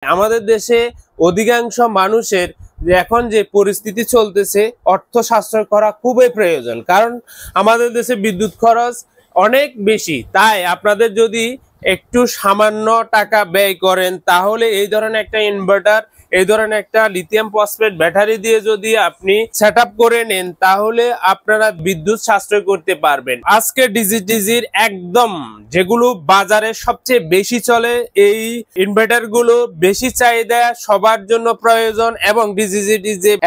আমাদের দেশে অধিকাংশ মানুষের এখন যে পরিস্থিতি চলতেছে অর্থ সাশ্রয় করা খুবই প্রয়োজন, কারণ আমাদের দেশে বিদ্যুৎ খরচ অনেক বেশি। তাই আপনাদের যদি একটু সামান্য টাকা ব্যয় করেন তাহলে এই ধরনের একটা ইনভার্টার, এই ধরনের একটা লিথিয়াম ফসফেট ব্যাটারি দিয়ে যদি আপনি সেটআপ করে নেন তাহলে আপনারা বিদ্যুৎ সাশ্রয় করতে পারবেন। আজকে ডিজির একদম যেগুলো বাজারে সবচেয়ে বেশি চলে, এই ইনভার্টার গুলো বেশি চাহিদা, সবার জন্য প্রয়োজন, এবং ডিজি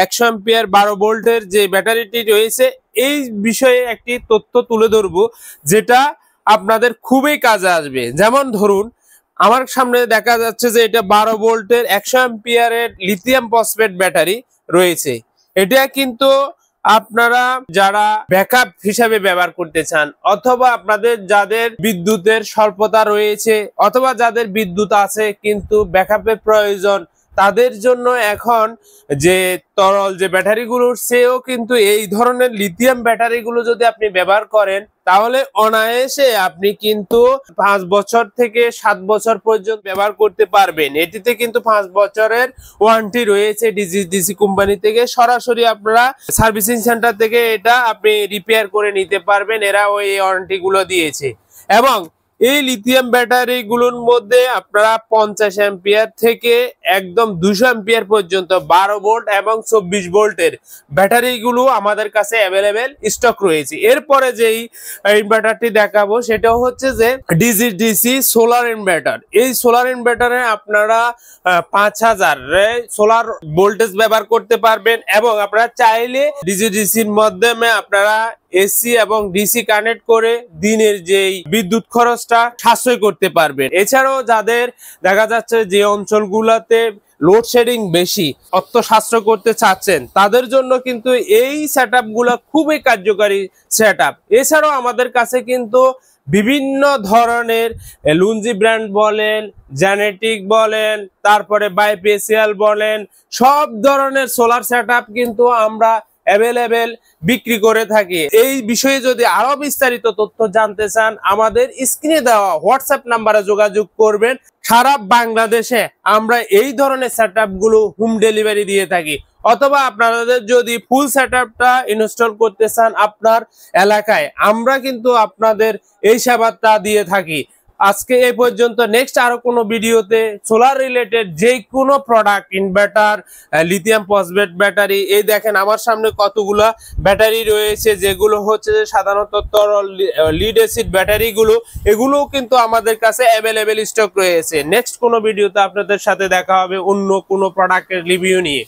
100 এম্পিয়ার 12 ভোল্টের যে ব্যাটারিটি রয়েছে এই বিষয়ে একটি তথ্য তুলে ধরবো যেটা আপনাদের খুবই কাজে আসবে। যেমন ধরুন, আমার সামনে দেখা যাচ্ছে যে এটা 12 ভোল্টের 100 এম্পিয়ারের লিথিয়াম ফসফেট ব্যাটারি রয়েছে। এটা কিন্তু আপনারা যারা ব্যাকআপ হিসাবে ব্যবহার করতে চান, অথবা আপনাদের যাদের বিদ্যুতের স্বল্পতা রয়েছে, অথবা যাদের বিদ্যুৎ আছে কিন্তু ব্যাকআপের প্রয়োজন, তাদের জন্য এখন যে তরল যে ব্যাটারিগুলো সেও কিন্তু এই ধরনের লিথিয়াম ব্যাটারিগুলো যদি আপনি ব্যবহার করেন তাহলে অনায়াসে আপনি কিন্তু 5 বছর থেকে 7 বছর পর্যন্ত ব্যবহার করতে পারবেন। এটিতে কিন্তু 5 বছরের ওয়ারেন্টি রয়েছে ডিজি কোম্পানি থেকে। সরাসরি আপনারা সার্ভিসিং সেন্টার থেকে এটা আপনি রিপেয়ার করে নিতে পারবেন, এরা ওই ওয়ারেন্টি গুলো দিয়েছে। এবং এই লিথিয়াম ব্যাটারি গুলোর মধ্যে আপনারা 50 এম্পিয়ার থেকে একদম 200 এম্পিয়ার পর্যন্ত 12 ভোল্ট এবং 24 ভোল্টের ব্যাটারি গুলো আমাদের কাছে অ্যাভেলেবেল স্টক রয়েছে। এরপরে যেই ইনভার্টারটি দেখাবো সেটা হচ্ছে যে ডিসি সোলার ইনভার্টার। এই সোলার ইনভার্টারে আপনারা 5000 সোলার ভোল্টেজ ব্যবহার করতে পারবেন, এবং আপনারা চাইলে ডিসির মাধ্যমে আপনারা এসি এবং ডিসি কানেক্ট করে দিনের যেই বিদ্যুৎ খরচটা সাশ্রয় করতে পারবেন। এছাড়াও যাদের দেখা যাচ্ছে যে অঞ্চলগুলোতে লোডশেডিং বেশি, অর্থ সাশ্রয় করতে চাচ্ছেন, তাদের জন্য কিন্তু এই সেটআপ গুলো খুবই কার্যকারী সেটআপ। এছাড়াও আমাদের কাছে কিন্তু বিভিন্ন ধরনের লুঞ্জি ব্র্যান্ড বলেন, জেনেটিক বলেন, তারপরে বাইপেসিয়াল বলেন, সব ধরনের সোলার সেটআপ কিন্তু আমরা অ্যাভেলেবেল বিক্রি করে থাকি। এই বিষয়ে যদি আরো বিস্তারিত তথ্য জানতে চান আমাদের স্ক্রিনে দেওয়া হোয়াটসঅ্যাপ নাম্বারে যোগাযোগ করবেন। সারা বাংলাদেশে আমরা এই ধরনের সেটআপ গুলো হোম ডেলিভারি দিয়ে থাকি, অথবা আপনাদের যদি ফুল সেটআপটা ইনস্টল করতে চান আপনার এলাকায়, আমরা কিন্তু আপনাদের এই সেবাটা দিয়ে থাকি। আজকে এই পর্যন্ত। নেক্সট আরো কোনো ভিডিওতে সোলার রিলেটেড যে কোনো product, inverter, lithium phosphate battery, এই দেখেন আমার সামনে কতগুলা ব্যাটারি রয়েছে যেগুলো হচ্ছে সাধারণত তরল লিড অ্যাসিড ব্যাটারি গুলো, এগুলো কিন্তু আমাদের কাছে অ্যাভেলেবেল স্টক রয়েছে। নেক্সট কোনো ভিডিওতে আপনাদের সাথে দেখা হবে অন্য কোনো প্রোডাক্টের রিভিউ নিয়ে।